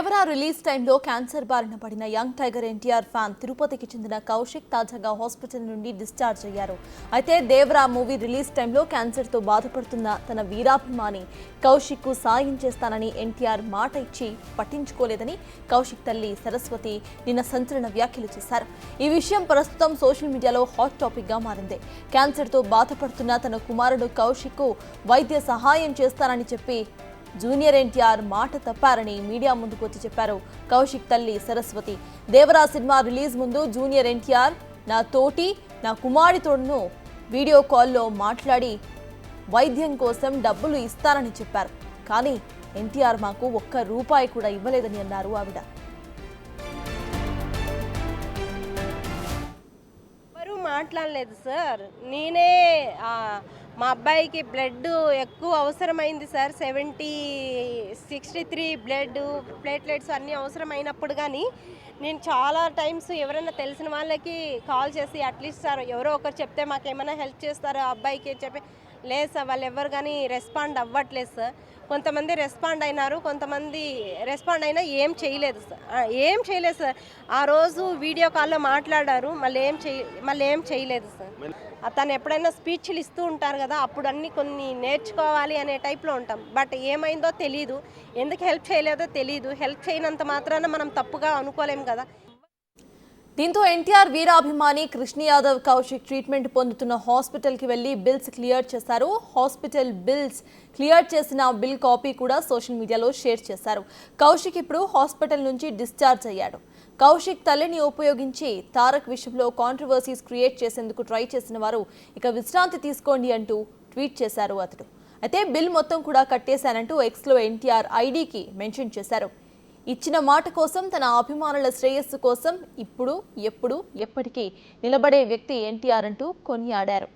Devara release టైంలో cancer బారిన పడిన యంగ్ టైగర్ ఎన్టీఆర్ ఫ్యాన్ తిరుపతికి చెందిన కౌశిక్ తాజాగా హాస్పిటల్ నుండి డిశ్చార్జ్ అయ్యారు. అయితే దేవరా మూవీ రిలీజ్ టైంలో క్యాన్సర్తో బాధపడుతున్న తన వీరాభిమాని కౌశిక్ కు సాయం చేస్తానని ఎన్టీఆర్ మాట ఇచ్చి పట్టించుకోలేదని కౌశిక్ తల్లి సరస్వతి నిన్న సంచలన వ్యాఖ్యలు చేశారు. ఈ విషయం ప్రస్తుతం సోషల్ మీడియాలో హాట్ టాపిక్ గా మారింది. క్యాన్సర్తో బాధపడుతున్న తన కుమారుడు కౌశిక్ కు వైద్య సహాయం చేస్తానని చెప్పి జూనియర్ ఎన్టీఆర్ మాట తప్పారని మీడియా ముందుకు వచ్చి చెప్పారు కౌశిక్ తల్లి సరస్వతి. దేవరా సినిమా రిలీజ్ ముందు జూనియర్ ఎన్టీఆర్ నా కుమారుడితోను వీడియో కాల్లో మాట్లాడి వైద్యం కోసం డబ్బులు ఇస్తానని చెప్పారు. కానీ ఎన్టీఆర్ మాకు ఒక్క రూపాయి కూడా ఇవ్వలేదని అన్నారు ఆవిడ. మాట్లాడలేదు సార్, నేనే మా అబ్బాయికి బ్లడ్ ఎక్కువ అవసరమైంది సార్. 63 బ్లడ్ ప్లేట్లెట్స్ అన్నీ అవసరమైనప్పుడు కానీ నేను చాలా టైమ్స్ ఎవరైనా తెలిసిన వాళ్ళకి కాల్ చేసి అట్లీస్ట్ సార్ ఎవరో ఒకరు చెప్తే మాకేమైనా హెల్ప్ చేస్తారో అబ్బాయికి చెప్పి లేదు సార్, వాళ్ళు ఎవరు కానీ రెస్పాండ్ అవ్వట్లేదు సార్. కొంతమంది రెస్పాండ్ అయినారు, కొంతమంది రెస్పాండ్ అయినా ఏం చేయలేదు సార్. ఆ రోజు వీడియో కాల్లో మాట్లాడారు, మళ్ళీ ఏం చేయలేదు సార్. తను ఎప్పుడైనా స్పీచ్లు ఇస్తూ ఉంటారు కదా, అప్పుడు అన్నీ కొన్ని నేర్చుకోవాలి అనే టైప్లో ఉంటాం. బట్ ఏమైందో తెలీదు, ఎందుకు హెల్ప్ చేయలేదో తెలీదు. హెల్ప్ చేయనంత మాత్రాన మనం తప్పుగా అనుకోలేం కదా. దీంతో ఎన్టీఆర్ వీరాభిమాని కృష్ణ యాదవ్ కౌశిక్ ట్రీట్మెంట్ పొందుతున్న హాస్పిటల్కి వెళ్లి బిల్స్ క్లియర్ చేశారు. హాస్పిటల్ బిల్స్ క్లియర్ చేసిన బిల్ కాపీ కూడా సోషల్ మీడియాలో షేర్ చేశారు. కౌశిక్ ఇప్పుడు హాస్పిటల్ నుంచి డిశ్చార్జ్ అయ్యాడు. కౌశిక్ తల్లిని ఉపయోగించి తారక్ విషయంలో కాంట్రవర్సీస్ క్రియేట్ చేసేందుకు ట్రై చేసిన వారు ఇక విశ్రాంతి తీసుకోండి అంటూ ట్వీట్ చేశారు అతడు. అయితే బిల్ మొత్తం కూడా కట్టేశానంటూ ఎక్స్లో ఎన్టీఆర్ ఐడికి మెన్షన్ చేశారు. ఇచ్చిన మాట కోసం, తన అభిమానుల శ్రేయస్సు కోసం ఇప్పుడు ఎప్పుడు ఎప్పటికీ నిలబడే వ్యక్తి ఎన్టీఆర్ అంటూ కొనియాడారు.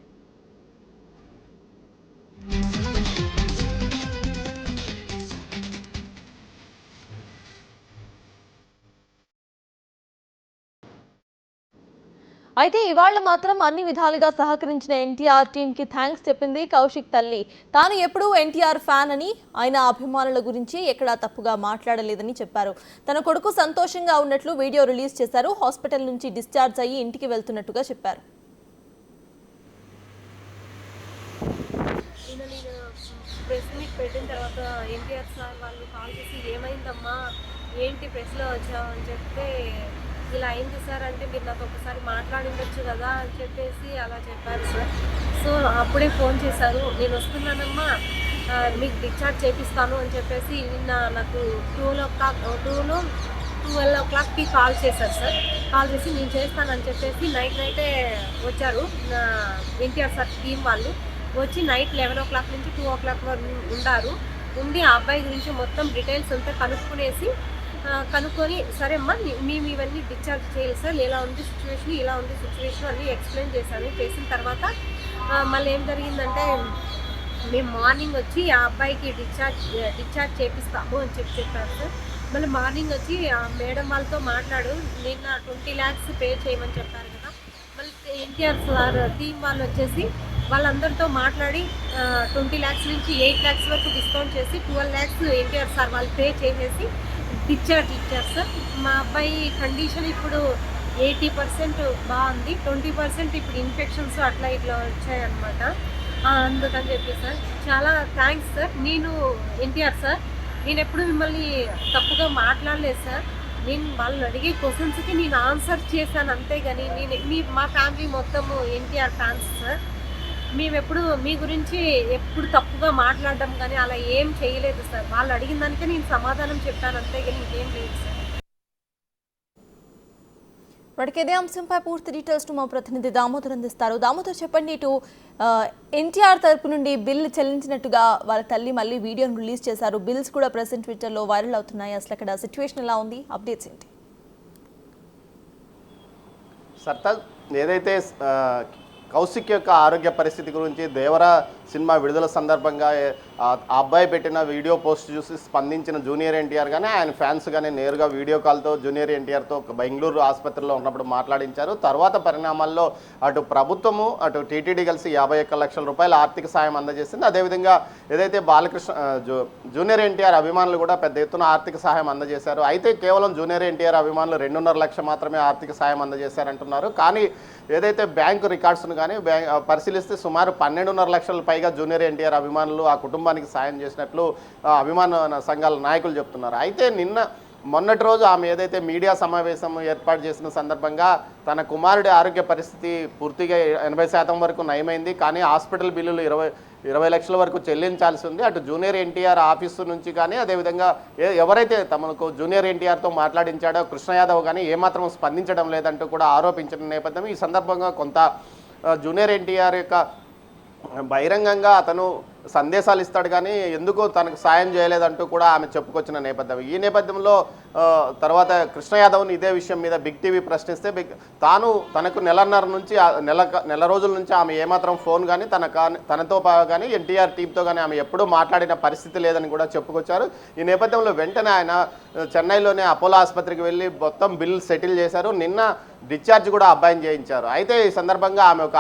అయితే ఇవాళ మాత్రం అన్ని విధాలుగా సహకరించిన ఎన్టీఆర్ టీంకి థ్యాంక్స్ చెప్పింది కౌశిక్ తల్లి. తాను ఎప్పుడూ ఎన్టీఆర్ ఫ్యాన్ అని, ఆయన అభిమానుల గురించి ఎక్కడా తప్పుగా మాట్లాడలేదని చెప్పారు. తన కొడుకు సంతోషంగా ఉన్నట్లు వీడియో రిలీజ్ చేశారు. హాస్పిటల్ నుంచి డిశ్చార్జ్ అయ్యి ఇంటికి వెళ్తున్నట్టుగా చెప్పారు. ప్రెస్ మీట్ పెట్టిన తర్వాత ఎన్టీఆర్ సార్ వాళ్ళు కాల్ చేసి ఏమైందమ్మా, ఏంటి ప్రెస్లో వచ్చావు అని చెప్తే ఇలా అయింది సార్ అంటే మీరు నాతో ఒకసారి మాట్లాడిండొచ్చు కదా అని చెప్పేసి అలా చెప్పారు సార్. సో అప్పుడే ఫోన్ చేశారు, నేను వస్తున్నానమ్మా మీకు డిశ్చార్జ్ చేపిస్తాను అని చెప్పేసి నిన్న నాకు 12 o'clockకి కాల్ చేశారు సార్. కాల్ చేసి నేను చేస్తానని చెప్పేసి నైటే వచ్చారు ఎన్టీఆర్ సార్ టీం వాళ్ళు. వచ్చి నైట్ 11 o'clock నుంచి 2 o'clock వరకు ఉండి ఆ అబ్బాయి గురించి మొత్తం డీటెయిల్స్ అంతా కనుక్కొని సరే అమ్మా మేము ఇవన్నీ డిశ్చార్జ్ చేయాలి సార్, ఇలా ఉంది సిచ్యువేషన్ అన్నీ ఎక్స్ప్లెయిన్ చేసిన తర్వాత మళ్ళీ ఏం జరిగిందంటే మేము మార్నింగ్ వచ్చి ఆ అబ్బాయికి డిశ్చార్జ్ చేపిస్తాము అని చెప్పారు సార్. మళ్ళీ మార్నింగ్ వచ్చి ఆ మేడం వాళ్ళతో నిన్న 20 lakhs పే చేయమని చెప్పారు కదా. మళ్ళీ ఎన్టీఆర్ సార్ టీం వాళ్ళు వచ్చేసి వాళ్ళందరితో మాట్లాడి 20 lakhs నుంచి 8 lakhs వరకు డిస్కౌంట్ చేసి 12 lakhs ఎన్టీఆర్ సార్ వాళ్ళు పే చేసేసి డిశ్చార్జ్ ఇచ్చారు సార్. మా అబ్బాయి కండిషన్ ఇప్పుడు 80% బాగుంది, 20% ఇప్పుడు ఇన్ఫెక్షన్స్ అట్లా ఇట్లా వచ్చాయన్నమాట. అందుకని చెప్పి సార్ చాలా థ్యాంక్స్ సార్. నేను ఎన్టీఆర్ సార్, నేను ఎప్పుడు మిమ్మల్ని తప్పుగా మాట్లాడలేదు సార్. నేను వాళ్ళని అడిగే క్వశ్చన్స్కి నేను ఆన్సర్ చేశాను అంతేగాని మా ఫ్యామిలీ మొత్తము ఎన్టీఆర్ ఫ్యాన్స్ సార్. మేము ఎప్పుడు మీ గురించి ఎప్పుడు తప్పుగా మాట్లాడడం కానీ అలా ఏం చేయలేదు సార్. వాళ్ళు అడిగిన దానికే నేను సమాధానం చెప్పాను అంతేగాని ఇంకేం లేదు సార్. ఇప్పటికే ఇదే అంశంపై పూర్తి డీటెయిల్స్ మా ప్రతినిధి దామోదర్ అందిస్తారు. దామోదర్ చెప్పండి, ఇటు ఎన్టీఆర్ తరపు నుండి బిల్ చెల్లించినట్టుగా వాళ్ళ తల్లి మళ్ళీ వీడియోను రిలీజ్ చేశారు. బిల్స్ కూడా ప్రెసెంట్ ట్విట్టర్లో వైరల్ అవుతున్నాయి. అసలు అక్కడ సిచ్యువేషన్ ఎలా ఉంది, అప్డేట్స్ ఏంటి? సర్తాజ్, ఏదైతే కౌశిక్ యొక్క ఆరోగ్య పరిస్థితి గురించి దేవరా సినిమా విడుదల సందర్భంగా ఆ అబ్బాయి పెట్టిన వీడియో పోస్ట్ చూసి స్పందించిన జూనియర్ ఎన్టీఆర్ కానీ ఆయన ఫ్యాన్స్ కానీ నేరుగా వీడియో కాల్తో జూనియర్ ఎన్టీఆర్తో బెంగళూరు ఆసుపత్రిలో ఉన్నప్పుడు మాట్లాడించారు. తర్వాత పరిణామాల్లో అటు ప్రభుత్వము అటు టీటీడీ కలిసి 51 లక్షల రూపాయల ఆర్థిక సాయం అందజేసింది. అదేవిధంగా ఏదైతే జూనియర్ ఎన్టీఆర్ అభిమానులు కూడా పెద్ద ఎత్తున ఆర్థిక సహాయం అందజేశారు. అయితే కేవలం జూనియర్ ఎన్టీఆర్ అభిమానులు 2.5 లక్షలు మాత్రమే ఆర్థిక సాయం అందజేశారంటున్నారు. కానీ ఏదైతే బ్యాంకు రికార్డ్స్ను కానీ పరిశీలిస్తే సుమారు 12.5 లక్షల పైగా జూనియర్ ఎన్టీఆర్ అభిమానులు ఆ కుటుంబానికి సాయం చేసినట్లు అభిమాన సంఘాల నాయకులు చెప్తున్నారు. అయితే మొన్నటి రోజు ఆమె ఏదైతే మీడియా సమావేశం ఏర్పాటు చేసిన సందర్భంగా తన కుమారుడి ఆరోగ్య పరిస్థితి పూర్తిగా 80% వరకు నయమైంది. కానీ హాస్పిటల్ బిల్లులు 20 లక్షల వరకు చెల్లించాల్సి ఉంది. అటు జూనియర్ ఎన్టీఆర్ ఆఫీసు నుంచి కానీ అదేవిధంగా ఎవరైతే తమకు జూనియర్ ఎన్టీఆర్తో మాట్లాడించాడో కృష్ణ యాదవ్ కానీ ఏమాత్రం స్పందించడం లేదంటూ కూడా ఆరోపించిన నేపథ్యం. ఈ సందర్భంగా కొంత జూనియర్ ఎన్టీఆర్ యొక్క బహిరంగంగా అతను సందేశాలు ఇస్తాడు కానీ ఎందుకు తనకు సాయం చేయలేదంటూ కూడా ఆమె చెప్పుకొచ్చిన నేపథ్యం. ఈ నేపథ్యంలో తర్వాత కృష్ణ యాదవ్ని ఇదే విషయం మీద బిగ్ టీవీ ప్రశ్నిస్తే తనకు నెలన్నర నుంచి నెల రోజుల నుంచి ఆమె ఏమాత్రం ఫోన్ కానీ తనతో కానీ ఎన్టీఆర్ టీంతో కానీ ఆమె ఎప్పుడూ మాట్లాడిన పరిస్థితి లేదని కూడా చెప్పుకొచ్చారు. ఈ నేపథ్యంలో వెంటనే ఆయన చెన్నైలోనే అపోలో ఆసుపత్రికి వెళ్ళి మొత్తం బిల్ సెటిల్ చేశారు. నిన్న డిశ్చార్జ్ కూడా అబ్బాయిని చేయించారు. అయితే ఈ సందర్భంగా ఆమె ఒక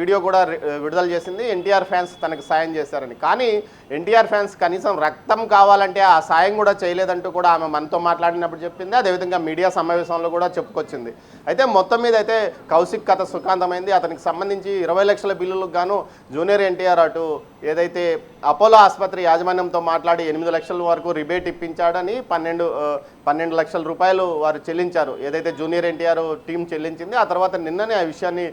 వీడియో కూడా విడుదల చేసింది. ఎన్టీఆర్ ఫ్యాన్స్ తనకు సాయం చేశారని. కానీ ఎన్టీఆర్ ఫ్యాన్స్ కనీసం రక్తం కావాలంటే ఆ సాయం కూడా చేయలేదంటూ కూడా ఆమె మనతో మాట్లాడినప్పుడు చెప్పింది. అదేవిధంగా మీడియా సమావేశంలో కూడా చెప్పుకొచ్చింది. అయితే మొత్తం మీద అయితే కౌశిక్ కథ సుఖాంతమైంది. అతనికి సంబంధించి 20 లక్షల బిల్లులకు గాను జూనియర్ ఎన్టీఆర్ అటు ఏదైతే అపోలో ఆసుపత్రి యాజమాన్యంతో మాట్లాడి 8 లక్షల వరకు రిబేట్ ఇప్పించాడని 12 లక్షల రూపాయలు వారు చెల్లించారు. ఏదైతే జూనియర్ ఎన్టీఆర్ టీం చెల్లించింది. ఆ తర్వాత నిన్ననే ఆ విషయాన్ని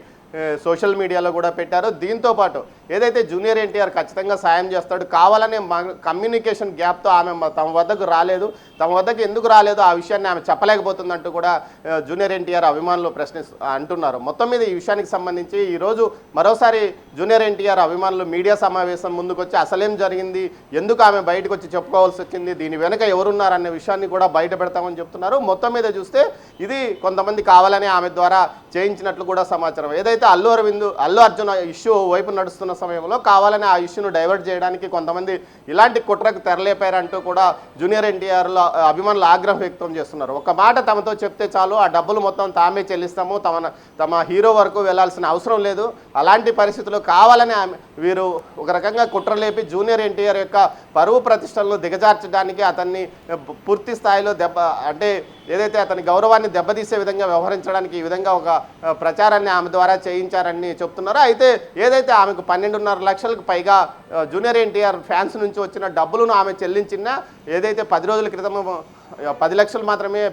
సోషల్ మీడియాలో కూడా పెట్టారు. దీంతో పాటు ఏదైతే జూనియర్ ఎన్టీఆర్ ఖచ్చితంగా సాయం చేస్తాడు కావాలనే కమ్యూనికేషన్ గ్యాప్తో ఆమె తమ వద్దకు రాలేదు, తమ వద్దకు ఎందుకు రాలేదు ఆ విషయాన్ని ఆమె చెప్పలేకపోతుందంటూ కూడా జూనియర్ ఎన్టీఆర్ అభిమానులు అంటున్నారు. మొత్తం మీద ఈ విషయానికి సంబంధించి ఈరోజు మరోసారి జూనియర్ ఎన్టీఆర్ అభిమానులు మీడియా సమావేశం ముందుకొచ్చి అసలేం జరిగింది, ఎందుకు ఆమె బయటకు వచ్చి చెప్పుకోవాల్సి వచ్చింది, దీని వెనుక ఎవరున్నారనే విషయాన్ని కూడా బయట పెడతామని చెప్తున్నారు. మొత్తం మీద చూస్తే ఇది కొంతమంది కావాలని ఆమె ద్వారా చేయించినట్లు కూడా సమాచారం. ఏదైతే అల్లు అర్జున్ ఇష్యూ వైపు నడుస్తున్న సమయంలో కావాలని ఆ ఇష్యూను డైవర్ట్ చేయడానికి కొంతమంది ఇలాంటి కుట్రకు తెరలేపారంటూ కూడా జూనియర్ ఎన్టీఆర్లో అభిమానులు ఆగ్రహం వ్యక్తం చేస్తున్నారు. ఒక మాట తమతో చెప్తే చాలు, ఆ డబ్బులు మొత్తం తామే చెల్లిస్తాము, తమ హీరో వరకు వెళ్లాల్సిన అవసరం లేదు. అలాంటి పరిస్థితుల్లో కావాలని వీరు ఒక రకంగా కుట్రలేపి జూనియర్ ఎన్టీఆర్ యొక్క పరువు ప్రతిష్టలను దిగజార్చడానికి అతన్ని పూర్తి స్థాయిలో ఏదైతే అతని గౌరవాన్ని దెబ్బతీసే విధంగా వ్యవహరించడానికి ఈ విధంగా ఒక ప్రచారాన్ని ఆమె ద్వారా చేయించారని చెప్తున్నారు. అయితే ఏదైతే ఆమెకు 12.5 లక్షలకు పైగా జూనియర్ ఎన్టీఆర్ ఫ్యాన్స్ నుంచి వచ్చిన డబ్బులను ఆమె చెల్లించినా ఏదైతే 10 రోజుల క్రితం 10 లక్షలు మాత్రమే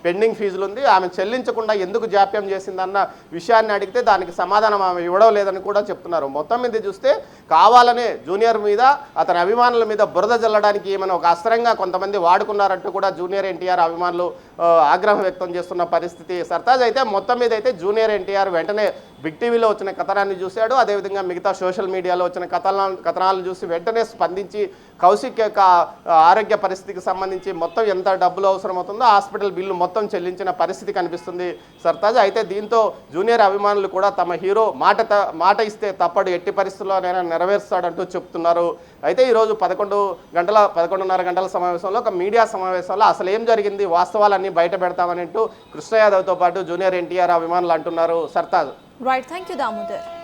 పెండింగ్ ఫీజులు ఉంది, ఆమె చెల్లించకుండా ఎందుకు జాప్యం చేసిందన్న విషయాన్ని అడిగితే దానికి సమాధానం ఆమె ఇవ్వడం లేదని కూడా చెప్తున్నారు. మొత్తం మీద చూస్తే కావాలనే జూనియర్ మీద అతని అభిమానుల మీద బురద జల్లడానికి ఏమైనా ఒక అస్త్రంగా కొంతమంది వాడుకున్నారంటూ కూడా జూనియర్ ఎన్టీఆర్ అభిమానులు ఆగ్రహం వ్యక్తం చేస్తున్న పరిస్థితి సర్తాజ్. అయితే మొత్తం మీద అయితే జూనియర్ ఎన్టీఆర్ వెంటనే బిగ్ టీవీలో వచ్చిన కథనాన్ని చూశాడు. అదేవిధంగా మిగతా సోషల్ మీడియాలో వచ్చిన కథనాలను చూసి వెంటనే స్పందించి కౌశిక్ యొక్క ఆరోగ్య పరిస్థితికి సంబంధించి మొత్తం ఎంత డబ్బులు అవసరమవుతుందో హాస్పిటల్ బిల్లు మొత్తం చెల్లించిన పరిస్థితి కనిపిస్తుంది సర్తాజ్. అయితే దీంతో జూనియర్ అభిమానులు కూడా తమ హీరో మాట ఇస్తే తప్పడు, ఎట్టి పరిస్థితుల్లోనైనా నెరవేరుస్తాడంటూ చెప్తున్నారు. అయితే ఈరోజు 11:30 గంటల సమావేశంలో ఒక మీడియా సమావేశంలో అసలు ఏం జరిగింది, వాస్తవాలన్నీ బయట పెడతామని అంటూ కృష్ణ యాదవ్తో పాటు జూనియర్ ఎన్టీఆర్ అభిమానులు అంటున్నారు. Sartaj. Right, thank you Damodar.